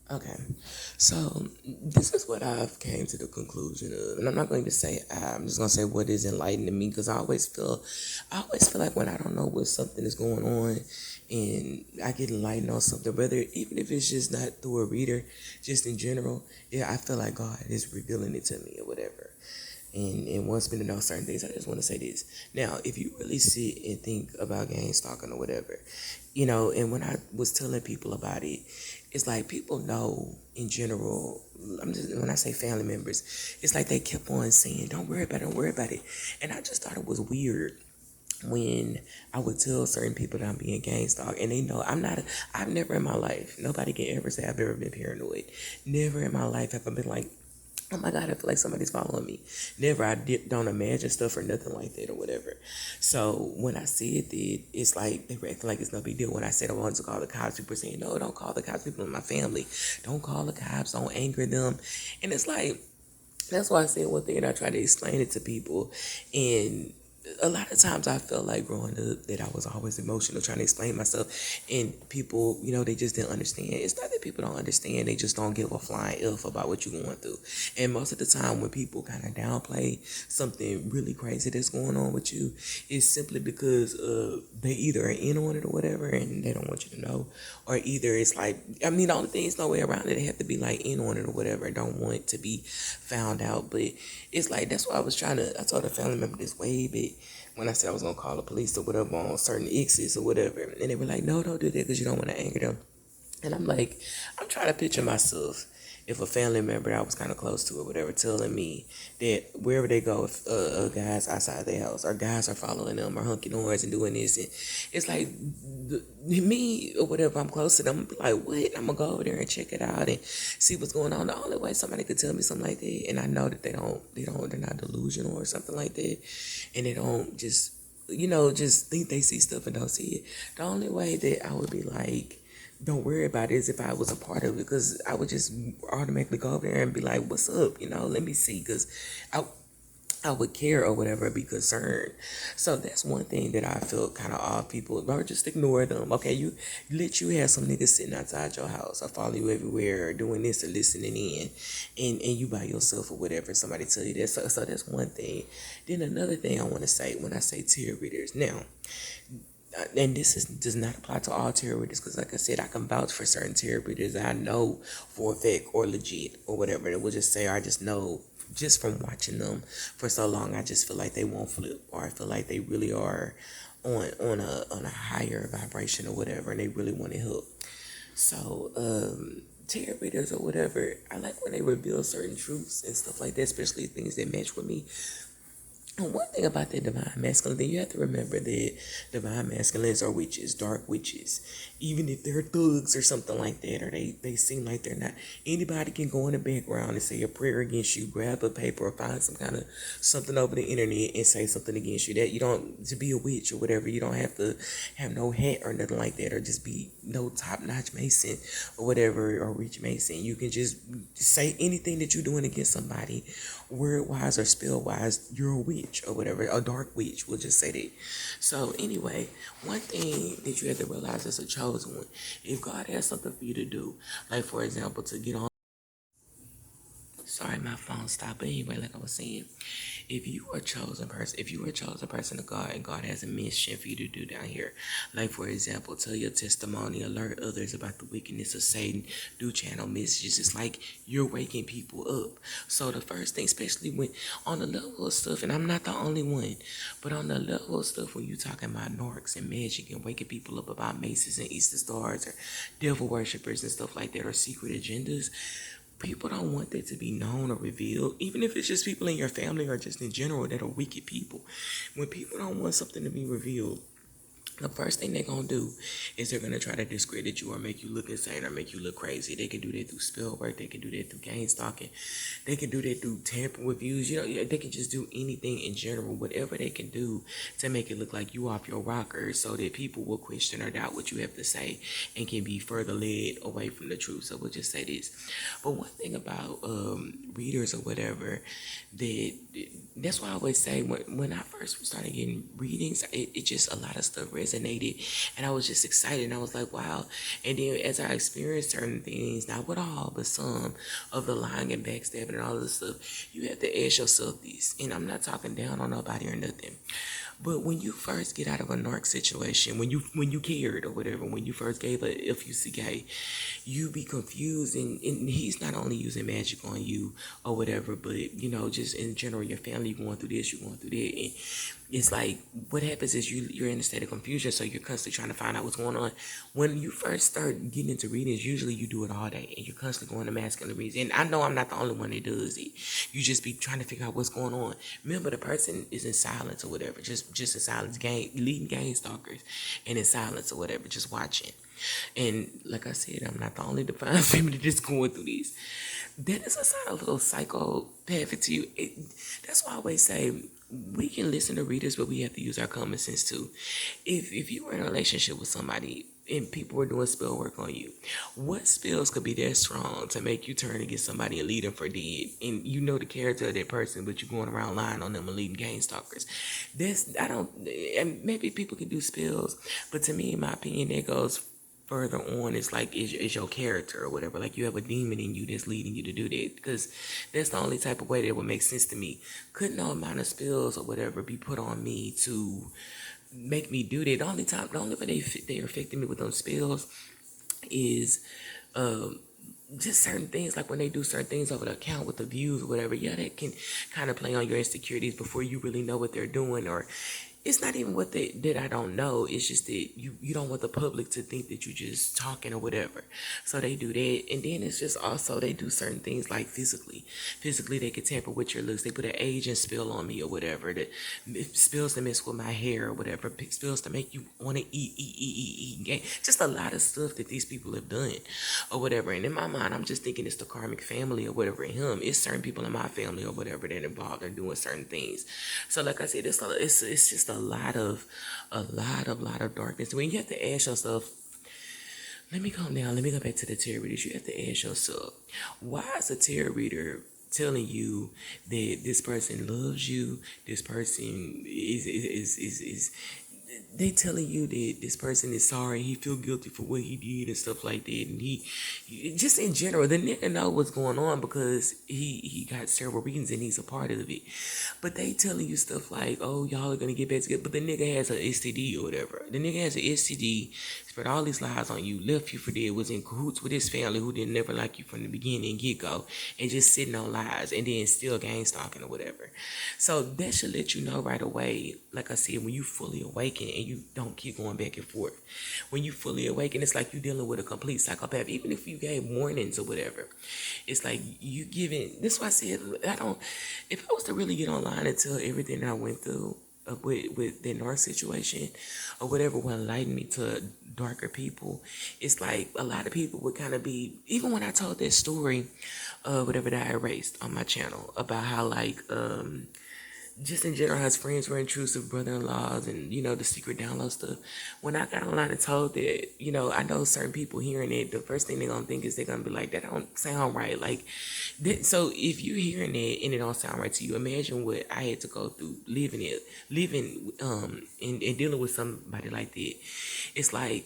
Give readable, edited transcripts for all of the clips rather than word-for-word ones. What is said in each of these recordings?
Okay, so this is what I've came to the conclusion of, and I'm not going to say I'm just going to say what is enlightening to me because I always feel like when I don't know what something is going on, and I get enlightened on something, whether even if it's just not through a reader, just in general, yeah, I feel like God is revealing it to me or whatever. And wants me to know certain things. I just want to say this. Now, if you really sit and think about gang stalking or whatever, and when I was telling people about it, it's like people know in general. When I say family members, it's like they kept on saying, "Don't worry about it, don't worry about it," and I just thought it was weird when I would tell certain people that I'm being gang stalked, and they know I'm not. I've never in my life, nobody can ever say I've ever been paranoid. Never in my life have I been like, oh my God, I feel like somebody's following me. Never, don't imagine stuff or nothing like that or whatever. So when I said that, it's like they were acting like it's no big deal. When I said I wanted to call the cops, people were saying, no, don't call the cops. People in my family, don't call the cops, don't anger them. And it's like, that's why I said one thing and I try to explain it to people. And a lot of times I felt like growing up that I was always emotional trying to explain myself, and people, they just didn't understand. It's not that people don't understand, they just don't give a flying F about what you're going through. And most of the time when people kind of downplay something really crazy that's going on with you, it's simply because they either are in on it or whatever and they don't want you to know, or either it's like, the only thing is no way around it, they have to be like in on it or whatever, don't want to be found out. But it's like, that's why I told a family member this way back when I said I was gonna call the police or whatever on certain exes or whatever, and they were like, no, don't do that because you don't want to anger them. And I'm like, I'm trying to picture myself if a family member that I was kind of close to or whatever telling me that wherever they go, if guys outside their house or guys are following them or hunking horns and doing this, and it's like me or whatever, I'm close to them, I'm be like, what? I'm gonna go over there and check it out and see what's going on. The only way somebody could tell me something like that, and I know that they're not delusional or something like that, and they don't just think they see stuff and don't see it. The only way that I would be like, don't worry about it is if I was a part of it, because I would just automatically go over there and be like, what's up? Let me see, because I, I would care or whatever, be concerned. So that's one thing that I feel kind of off people, or just ignore them. Okay, you have some niggas sitting outside your house or follow you everywhere or doing this or listening in, and you by yourself or whatever, somebody tell you that. So that's one thing. Then another thing I want to say when I say tear readers. Now, and does not apply to all tarot readers, because like I said, I can vouch for certain tarot readers that I know for a fact or legit or whatever. They will just say, I just know just from watching them for so long, I just feel like they won't flip, or I feel like they really are on a higher vibration or whatever, and they really want to help. So tarot readers or whatever, I like when they reveal certain truths and stuff like that, especially things that match with me. And one thing about the divine masculine thing, you have to remember that divine masculines are witches, dark witches. Even if they're thugs or something like that, or they seem like they're not. Anybody can go in the background and say a prayer against you, grab a paper or find some kind of something over the internet and say something against you. That you don't, to be a witch or whatever, you don't have to have no hat or nothing like that, or just be no top-notch mason or whatever, or rich mason. You can just say anything that you're doing against somebody, word-wise or spell-wise, you're a witch or whatever, a dark witch, we'll just say that. So anyway, one thing that you have to realize as a chosen one, if God has something for you to do, like for example, to get on, sorry, my phone stopped. But anyway, like I was saying, if you are a chosen person, if you are a chosen person of God and God has a mission for you to do down here, like for example, tell your testimony, alert others about the wickedness of Satan, do channel messages, it's like you're waking people up. So the first thing, especially when on the level of stuff, and I'm not the only one, but on the level of stuff when you're talking about narcs and magic and waking people up about maces and Easter stars or devil worshippers and stuff like that, or secret agendas, people don't want that to be known or revealed, even if it's just people in your family or just in general that are wicked people. When people don't want something to be revealed, the first thing they're going to do is they're going to try to discredit you or make you look insane or make you look crazy. They can do that through spell work. They can do that through gang stalking. They can do that through tampering with views. They can just do anything in general, whatever they can do to make it look like you off your rocker, so that people will question or doubt what you have to say and can be further led away from the truth. So we'll just say this. But one thing about readers or whatever, that's why I always say when I first started getting readings, it just, a lot of stuff resonated resonated, and I was just excited, and I was like, wow. And then as I experienced certain things, not with all, but some of the lying and backstabbing and all of this stuff, you have to ask yourself this, and I'm not talking down on nobody or nothing, but when you first get out of a narc situation, when you cared or whatever, when you first gave a FUCK, you be confused, and he's not only using magic on you or whatever, but just in general, your family going through this, you're going through that, and it's like what happens is you're in a state of confusion, so you're constantly trying to find out what's going on. When you first start getting into readings, usually you do it all day, and you're constantly going to masculine readings. And I know I'm not the only one that does it. You just be trying to figure out what's going on. Remember, the person is in silence or whatever, just in silence, leading gang stalkers, and in silence or whatever, just watching. And like I said, I'm not the only divine feminine that's going through this. That is a sign of a little psychopathic to you. That's why I always say we can listen to readers, but we have to use our common sense too. If you were in a relationship with somebody and people were doing spell work on you, what spells could be that strong to make you turn against somebody and lead them for dead? And you know the character of that person, but you're going around lying on them and leading gang stalkers. And maybe people can do spells, but to me, in my opinion, that goes further on. It's like is your character or whatever, like you have a demon in you that's leading you to do that, because that's the only type of way that would make sense to me. Couldn't no amount of spells or whatever be put on me to make me do that. The only way they affected me with those spells is just certain things, like when they do certain things over the account with the views or whatever. Yeah, that can kind of play on your insecurities before you really know what they're doing. Or it's not even what that I don't know. It's just that you don't want the public to think that you're just talking or whatever. So they do that. And then it's just also they do certain things like physically. Physically, they can tamper with your looks. They put an aging spell on me or whatever. That spells to mess with my hair or whatever. Spells to make you want to eat. Just a lot of stuff that these people have done or whatever. And in my mind, I'm just thinking it's the karmic family or whatever. In him, it's certain people in my family or whatever that involved in doing certain things. So like I said, it's just a lot of darkness. When you have to ask yourself, let me calm down, let me go back to the tarot readers. You have to ask yourself, why is a tarot reader telling you that this person loves you, this person is they telling you that this person is sorry, he feel guilty for what he did and stuff like that, and he just in general, the nigga know what's going on because he got several reasons and he's a part of it. But they telling you stuff like, oh, y'all are gonna get back together, but the nigga has an STD or whatever. The nigga has an STD, spread all these lies on you, left you for dead, was in cahoots with his family who didn't never like you from the beginning, get-go, and just sitting on lies, and then still gang stalking or whatever. So that should let you know right away, like I said, when you fully awaken and you don't keep going back and forth. When you fully awaken, it's like you're dealing with a complete psychopath. Even if you gave warnings or whatever, it's like you giving. This is why I said if I was to really get online and tell everything I went through with the narc situation or whatever would enlighten me to darker people, it's like a lot of people would kind of be, even when I told that story, whatever that I erased on my channel about how like just in general, how his friends were intrusive brother-in-laws and, the secret download stuff. When I got online and told that, I know certain people hearing it, the first thing they're going to think is they're going to be like, that don't sound right. Like, so if you're hearing it and it don't sound right to you, imagine what I had to go through living and dealing with somebody like that. It's like,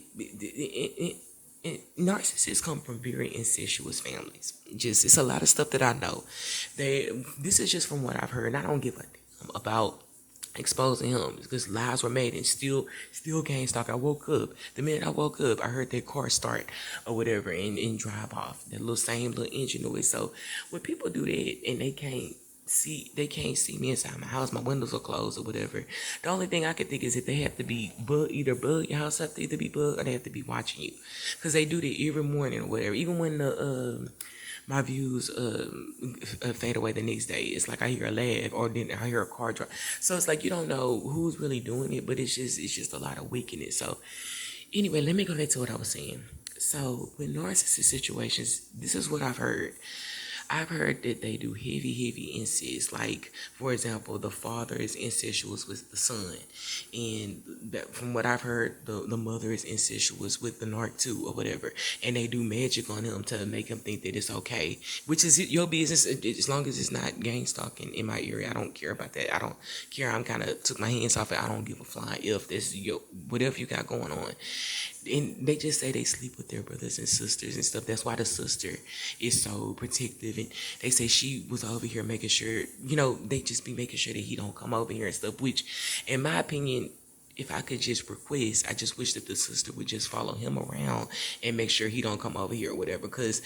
narcissists come from very incestuous families. It's a lot of stuff that I know. This is just from what I've heard, and I don't give a about exposing him because lies were made and still gang stalk. I woke up. The minute I woke up, I heard that car start or whatever and drive off. That same little engine noise. So when people do that and they can't see me inside my house, my windows are closed or whatever, the only thing I can think is that they have to be either bug your house up to either be bug or they have to be watching you, because they do that every morning or whatever. Even when my views fade away the next day, it's like I hear a laugh or then I hear a car drive. So it's like you don't know who's really doing it, but it's just a lot of wickedness. So anyway, let me go back to what I was saying. So with narcissist situations, this is what I've heard. I've heard that they do heavy incest. Like, for example, the father is incestuous with the son, and that, from what I've heard, the mother is incestuous with the narc too, or whatever, and they do magic on him to make him think that it's okay, which is your business as long as it's not gang stalking in my area. I don't care about that. I don't care. I'm kind of took my hands off it. I don't give a flying if this your whatever you got going on. And they just say they sleep with their brothers and sisters and stuff. That's why the sister is so protective. And they say she was over here making sure, they just be making sure that he don't come over here and stuff, which, in my opinion, if I could just request, I just wish that the sister would just follow him around and make sure he don't come over here or whatever. Because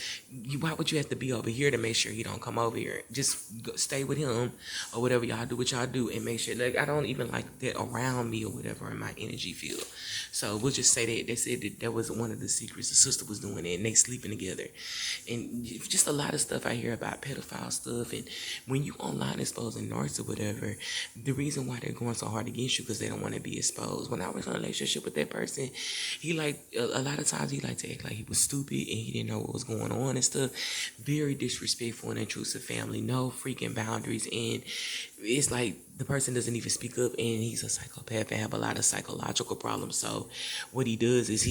why would you have to be over here to make sure he don't come over here? Just stay with him or whatever. Y'all do what y'all do and make sure. Like, I don't even like that around me or whatever in my energy field. So we'll just say that they said that was one of the secrets. The sister was doing it and they sleeping together. And just a lot of stuff I hear about pedophile stuff. And when you online exposing narcs or whatever, the reason why they're going so hard against you because they don't want to be exposed. When I was in a relationship with that person, he a lot of times he liked to act like he was stupid and he didn't know what was going on and stuff. Very disrespectful and intrusive family, no freaking boundaries, and it's like the person doesn't even speak up, and he's a psychopath and have a lot of psychological problems. So what he does is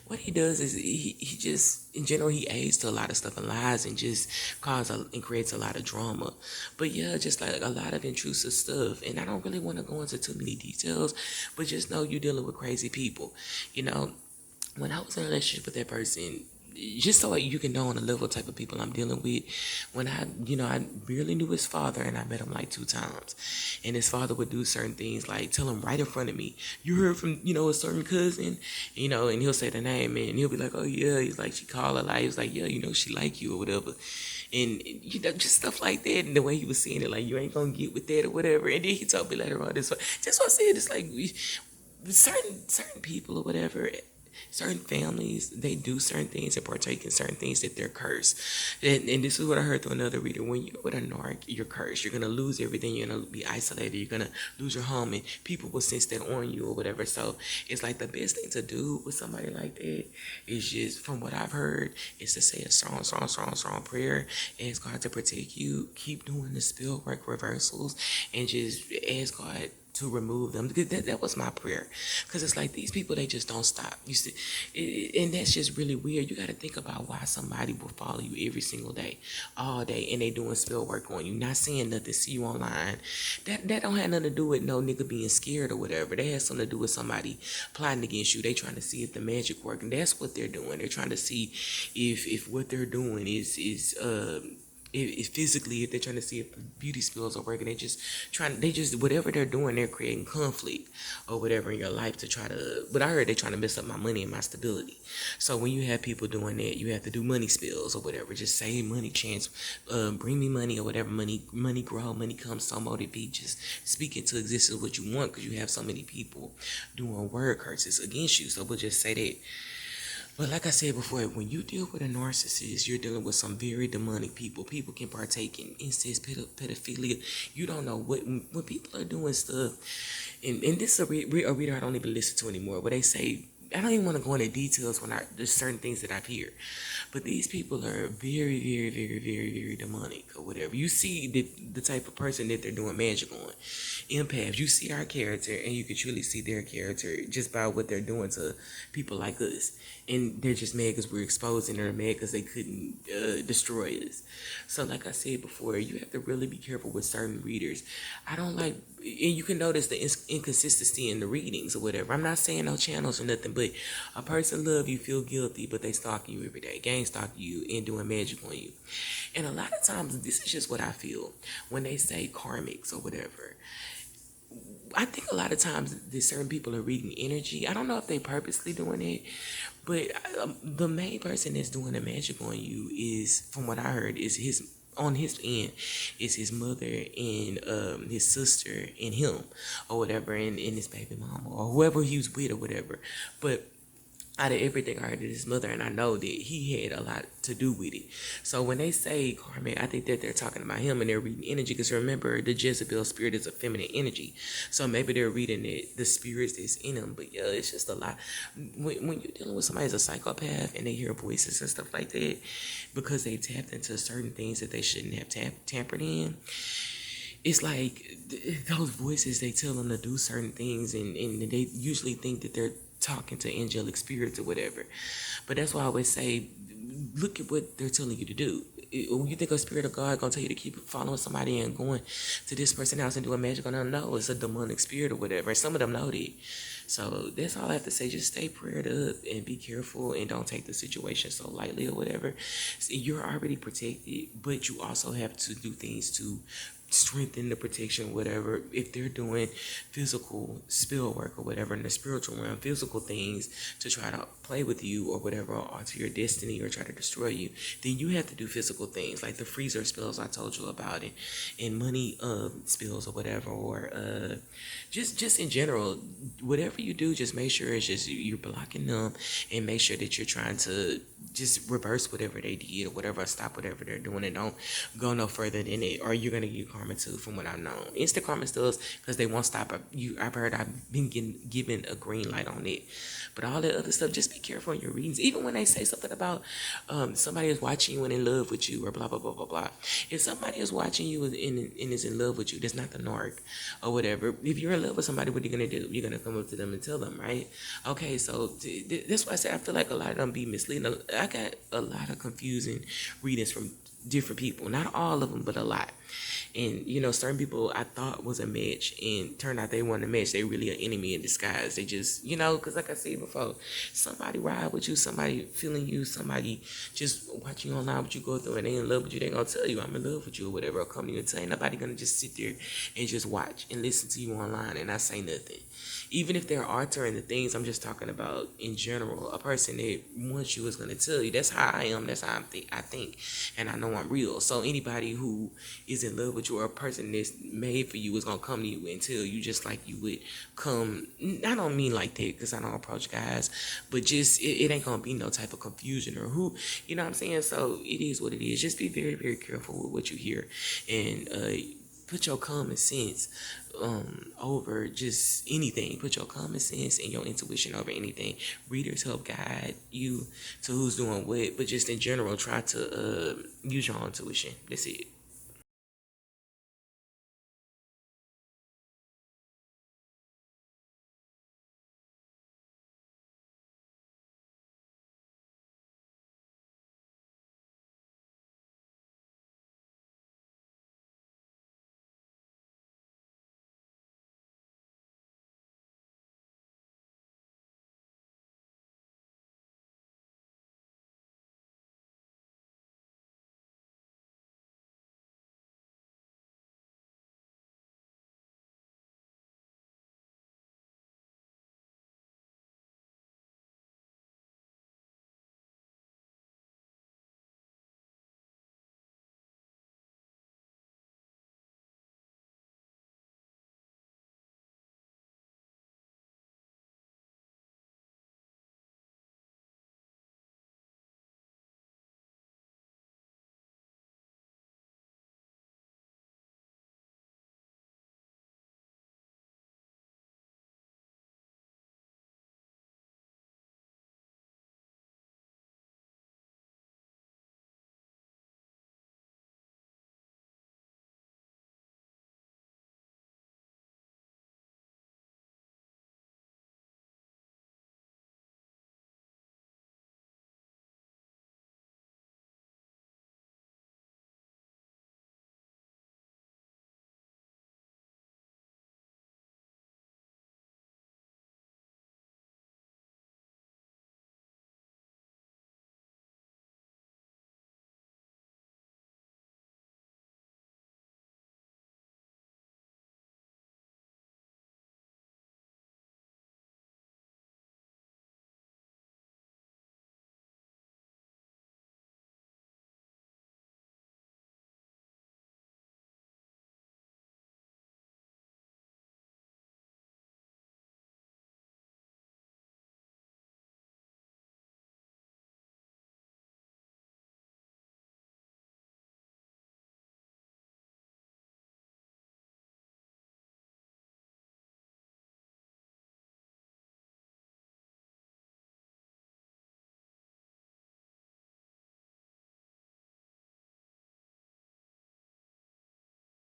what he does is he just, in general, he aids to a lot of stuff and lies and just and creates a lot of drama. But yeah, just like a lot of intrusive stuff. And I don't really want to go into too many details, but just know you're dealing with crazy people. When I was in a relationship with that person, just so you can know on the level type of people I'm dealing with, when I barely knew his father and I met him like 2 times, and his father would do certain things like tell him right in front of me, you heard from, a certain cousin, and he'll say the name and he'll be like, oh yeah, he's like, she called her, like, he was like, yeah, she like you or whatever. And, just stuff like that. And the way he was saying it, like, you ain't gonna get with that or whatever. And then he told me later on this, just what I said, it's like, certain people or whatever, certain families, they do certain things and partake in certain things that they're cursed. And this is what I heard through another reader. When you're with a narc, you're cursed. You're going to lose everything. You're going to be isolated. You're going to lose your home, and people will sense that on you or whatever. So it's like the best thing to do with somebody like that is just, from what I've heard, is to say a strong prayer. Ask God to protect you. Keep doing the spell work reversals and just ask God to remove them. That was my prayer, because it's like these people, they just don't stop. You see, and that's just really weird. You got to think about why somebody will follow you every single day, all day, and they doing spell work on you, not saying nothing, see you online. That don't have nothing to do with no nigga being scared or whatever. They have something to do with somebody plotting against you. They trying to see if the magic work, and that's what they're doing. They're trying to see if what they're doing is if physically, if they're trying to see if beauty spells are working, whatever they're doing, they're creating conflict or whatever in your life to try to, but I heard they're trying to mess up my money and my stability. So when you have people doing that, you have to do money spells or whatever, just say money chance, bring me money or whatever, money grow, money comes, so mote it be, just speak into existence what you want, because you have so many people doing word curses against you. So we'll just say that. But like I said before, when you deal with a narcissist, you're dealing with some very demonic people. People can partake in incest, pedophilia. You don't know when people are doing stuff. And this is a reader I don't even listen to anymore, but they say, I don't even want to go into details when there's certain things that I've heard. But these people are very, very, very, very, very demonic or whatever. You see the type of person that they're doing magic on. Empaths, you see our character and you can truly see their character just by what they're doing to people like us. And they're just mad because we're exposed, and they're mad because they couldn't destroy us. So like I said before, you have to really be careful with certain readers. I don't like, and you can notice the inconsistency in the readings or whatever. I'm not saying no channels or nothing, but a person love you, feel guilty, but they stalking you every day, gang stalking you and doing magic on you. And a lot of times, this is just what I feel when they say karmics or whatever. I think a lot of times that certain people are reading energy. I don't know if they purposely doing it, but the main person that's doing the magic on you is, from what I heard, is on his end is his mother and his sister and him or whatever, and his baby mama or whoever he was with or whatever. But out of everything I heard of his mother, and I know that he had a lot to do with it. So when they say karma, I think that they're talking about him and they're reading energy, because remember, the Jezebel spirit is a feminine energy. So maybe they're reading the spirits that's in him. But yeah, it's just a lot. When you're dealing with somebody who's a psychopath and they hear voices and stuff like that, because they tapped into certain things that they shouldn't have tampered in, it's like those voices, they tell them to do certain things, and they usually think that they're talking to angelic spirits or whatever. But that's why I always say, look at what they're telling you to do. When you think a spirit of God gonna tell you to keep following somebody and going to this person's house and doing magic on them, no, it's a demonic spirit or whatever. And some of them know that. So that's all I have to say. Just stay prayed up and be careful and don't take the situation so lightly or whatever. You're already protected, but you also have to do things to strengthen the protection, whatever. If they're doing physical spell work or whatever in the spiritual realm, physical things to try to play with you or whatever, or alter your destiny or try to destroy you, then you have to do physical things like the freezer spells I told you about, and money spells or whatever, or just in general, whatever you do, just make sure it's just you're blocking them, and make sure that you're trying to just reverse whatever they did or whatever, or stop whatever they're doing, and don't go no further than it, or you're gonna get karma too, from what I've known. Instant karma does, because they won't stop. I've heard, I've been given a green light on it. But all that other stuff, just be careful in your readings. Even when they say something about somebody is watching you and in love with you, or blah blah blah blah blah. If somebody is watching you and is in love with you, that's not the narc or whatever. If you're in love with somebody, what are you gonna do? You're gonna come up to them and tell them, right? Okay, so that's why I say I feel like a lot of them be misleading. I got a lot of confusing readings from different people, not all of them, but a lot. And certain people I thought was a match, and turned out they weren't a match. They really an enemy in disguise. They just, because like I said before, somebody ride with you, somebody feeling you, somebody just watching you online, what you go through, and they in love with you. They gonna tell you I'm in love with you or whatever, or come to you and tell you. Nobody gonna just sit there and just watch and listen to you online and not say nothing. Even if they're altering the things, I'm just talking about in general. A person that wants you is gonna tell you. That's how I am. That's how I think, and I know I'm real. So anybody who is in love with you, or a person that's made for you, is gonna come to you and tell you, just like you would come. I don't mean like that, because I don't approach guys, but just it ain't gonna be no type of confusion or who, you know what I'm saying. So it is what it is. Just be very, very careful with what you hear, and put your common sense over just anything. Put your common sense and your intuition over anything. Readers help guide you to who's doing what, but just in general, try to use your own intuition. That's it.